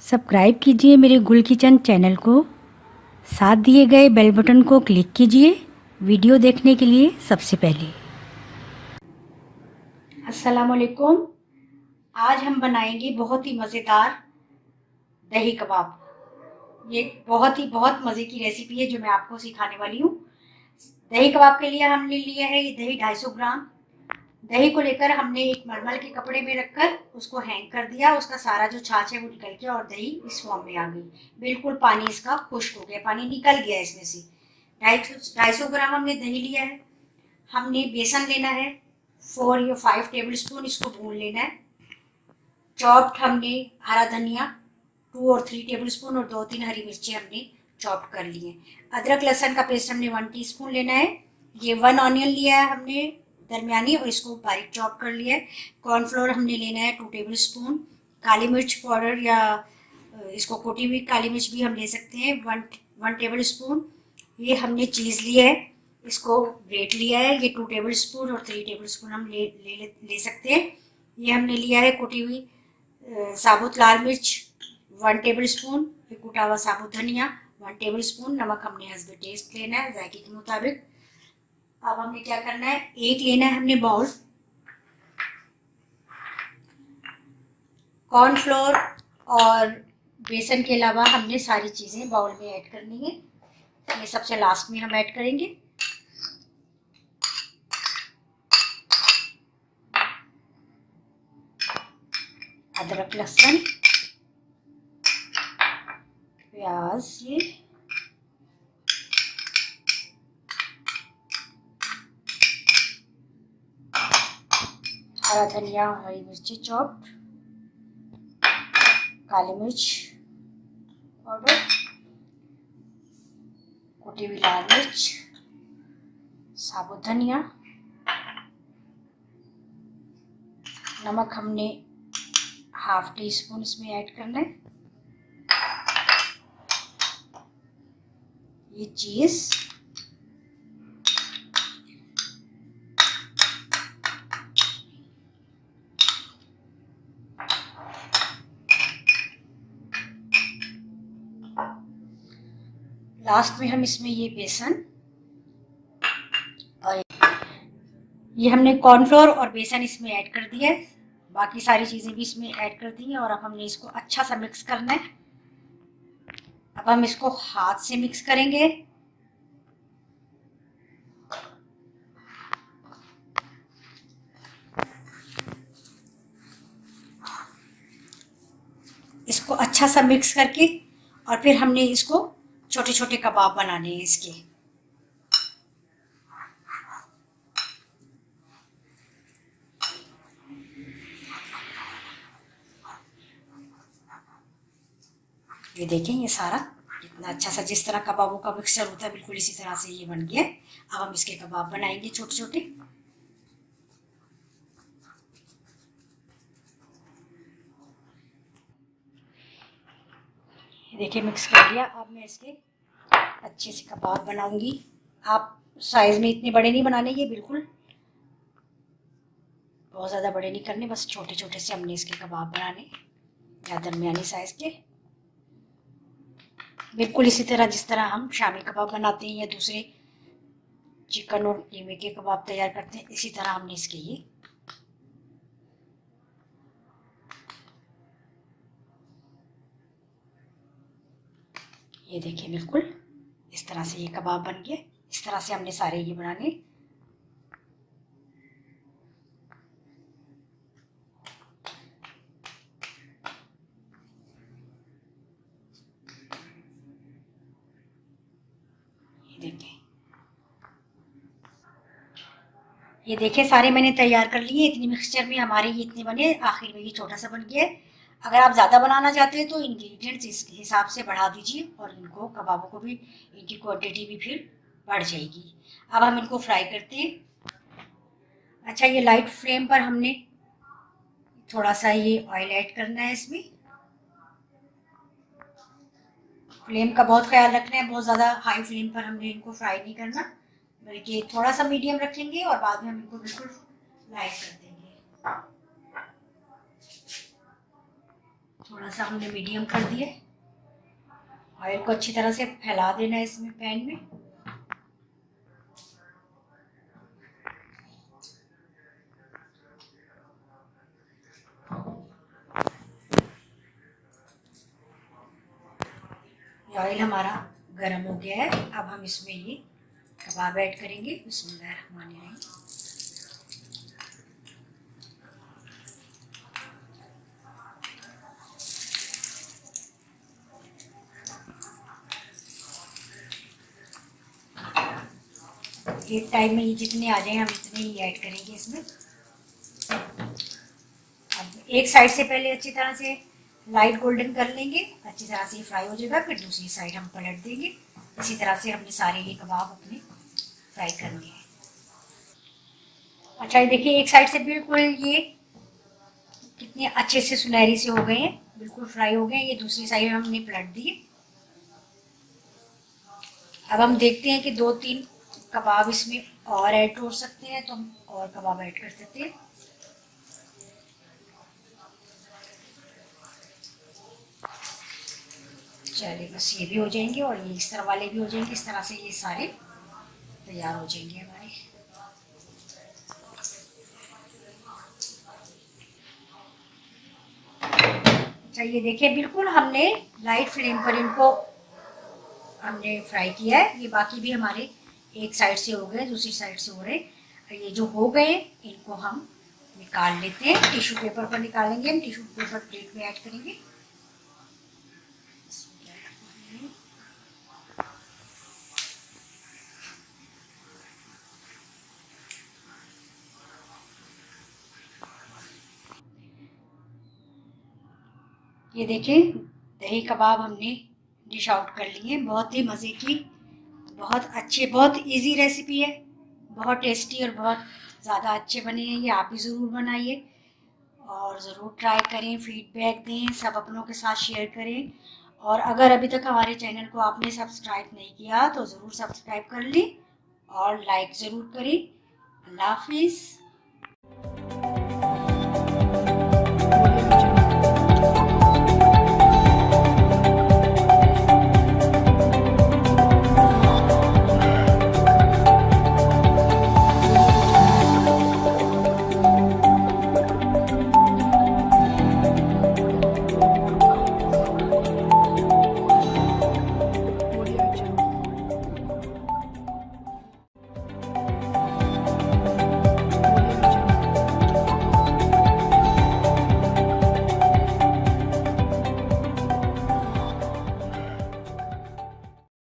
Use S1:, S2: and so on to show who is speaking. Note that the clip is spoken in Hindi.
S1: सब्सक्राइब कीजिए मेरे गुल किचन चैनल को। साथ दिए गए बेल बटन को क्लिक कीजिए वीडियो देखने के लिए सबसे पहले। अस्सलाम वालेकुम। आज हम बनाएंगे बहुत ही मज़ेदार दही कबाब। ये बहुत मज़े की रेसिपी है जो मैं आपको सिखाने वाली हूँ। दही कबाब के लिए हमने लिया है ये दही 250 ग्राम। दही को लेकर हमने एक मलमल के कपड़े में रखकर उसको हैंग कर दिया। उसका सारा जो छाछ है वो निकल गया और दही इस फॉर्म में आ गई। बिल्कुल पानी इसका खुश्क हो गया, पानी निकल गया इसमें से। 250 ग्राम हमने दही लिया है। हमने बेसन लेना है 4 या 5 टेबल स्पून, इसको भून लेना है। चॉप्ड हमने हरा धनिया 2 और 3 टेबल स्पून और 2-3 हरी मिर्ची हमने चॉप कर लिए। अदरक लहसुन का पेस्ट हमने 1 टीस्पून लेना है। ये 1 ऑनियन लिया है हमने दरमियानी और इसको बारीक चॉप कर लिया है। कॉर्नफ्लोर हमने लेना है 2 टेबल स्पून। काली मिर्च पाउडर या इसको कुटी हुई काली मिर्च भी हम ले सकते हैं 1 टेबल स्पून। ये हमने चीज़ लिया है, इसको ग्रेट लिया है, ये 2 टेबल स्पून और 3 टेबल स्पून हम ले सकते हैं। ये हमने लिया है कुटी हुई साबुत लाल मिर्च 1 टेबल स्पून, फिर कुटा हुआ साबुत धनिया 1 टेबल स्पून। नमक हमने हस्ब टेस्ट लेना है जायके के मुताबिक। अब हमने क्या करना है, एक लेना है हमने बाउल। कॉर्नफ्लोर और बेसन के अलावा हमने सारी चीज़ें बाउल में ऐड करनी है। ये सबसे लास्ट में हम ऐड करेंगे। अदरक लहसुन प्याज, ये हरा धनिया, हरी मिर्ची चॉप्ड, काली मिर्च पाउडर, कुटी हुई लाल मिर्च, साबुत धनिया, नमक हमने ½ टीस्पून इसमें ऐड करना है। ये चीज़, लास्ट में हम इसमें ये बेसन और ये हमने कॉर्नफ्लोर और बेसन इसमें ऐड कर दिया है। बाकी सारी चीज़ें भी इसमें ऐड कर दी हैं और अब हमने इसको अच्छा सा मिक्स करना है। अब हम इसको हाथ से मिक्स करेंगे। इसको अच्छा सा मिक्स करके और फिर हमने इसको छोटे छोटे कबाब बनाने हैं इसके। ये देखें, ये सारा इतना अच्छा सा जिस तरह कबाबों का मिक्सचर होता है बिल्कुल इसी तरह से ये बन गया। अब हम इसके कबाब बनाएंगे छोटे छोटे। ये देखिए मिक्स कर दिया। अब मैं इसके अच्छे से कबाब बनाऊंगी। आप साइज में इतने बड़े नहीं बनाने, ये बिल्कुल बहुत ज़्यादा बड़े नहीं करने, बस छोटे छोटे से हमने इसके कबाब बनाने या दरमियानी साइज़ के। बिल्कुल इसी तरह जिस तरह हम शामी कबाब बनाते हैं या दूसरे चिकन और कीमे के कबाब तैयार करते हैं, इसी तरह हमने इसके ये देखिए बिल्कुल इस तरह से ये कबाब बन गए। इस तरह से हमने सारे ये बनाने। ये देखिए सारे मैंने तैयार कर लिए। इतनी मिक्सचर में हमारे ये इतने बने, आखिर में ये छोटा सा बन गया है। अगर आप ज़्यादा बनाना चाहते हैं तो इंग्रेडिएंट्स इस हिसाब से बढ़ा दीजिए और इनको कबाबों को भी, इनकी क्वांटिटी भी फिर बढ़ जाएगी। अब हम इनको फ्राई करते हैं। अच्छा, ये लाइट फ्लेम पर हमने थोड़ा सा ये ऑयल ऐड करना है इसमें। फ्लेम का बहुत ख्याल रखना है, बहुत ज़्यादा हाई फ्लेम पर हमने इनको फ्राई नहीं करना, बल्कि थोड़ा सा मीडियम रखेंगे और बाद में हम इनको बिल्कुल लाइट कर देंगे। थोड़ा सा हमने मीडियम कर दिया। ऑयल को अच्छी तरह से फैला देना है इसमें पैन में। ऑयल हमारा गरम हो गया है। अब हम इसमें ये कबाब ऐड करेंगे। बिस्मिल्लाहिर्रहमानिर्रहीम। एक टाइम में ये जितने आ जाए हम इतने ही ऐड करेंगे इसमें। अब एक साइड से पहले अच्छी तरह से लाइट गोल्डन कर लेंगे, अच्छी तरह से फ्राई हो जाएगा। फिर दूसरी साइड हम पलट देंगे। इसी तरह से हमने सारे ये कबाब अपने फ्राई करने हैं। अच्छा, ये देखिए एक साइड से बिल्कुल ये कितने अच्छे से सुनहरी से हो गए हैं, बिल्कुल फ्राई हो गए हैं। ये दूसरी साइड हमने पलट दिए। अब हम देखते हैं कि 2-3 कबाब इसमें और ऐड हो सकते हैं, तो हम और कबाब ऐड कर सकते हैं। चलिए, बस ये भी हो जाएंगे और ये इस तरह वाले भी हो जाएंगे। इस तरह से ये सारे तैयार हो जाएंगे हमारे। अच्छा, ये देखिए बिल्कुल हमने लाइट फ्लेम पर इनको हमने फ्राई किया है। ये बाकी भी हमारे एक साइड से हो गए, दूसरी साइड से हो रहे। ये जो हो गए इनको हम निकाल लेते हैं। टिश्यू पेपर पर निकालेंगे हम। टिश्यू पेपर प्लेट में ऐड करेंगे। ये देखिए दही कबाब हमने डिश आउट कर लिए। बहुत ही मज़े की, बहुत अच्छे, बहुत इजी रेसिपी है। बहुत टेस्टी और बहुत ज़्यादा अच्छे बने हैं। ये आप भी ज़रूर बनाइए और ज़रूर ट्राई करें, फीडबैक दें, सब अपनों के साथ शेयर करें। और अगर अभी तक हमारे चैनल को आपने सब्सक्राइब नहीं किया तो ज़रूर सब्सक्राइब कर लें और लाइक ज़रूर करें। अल्लाह हाफिज़।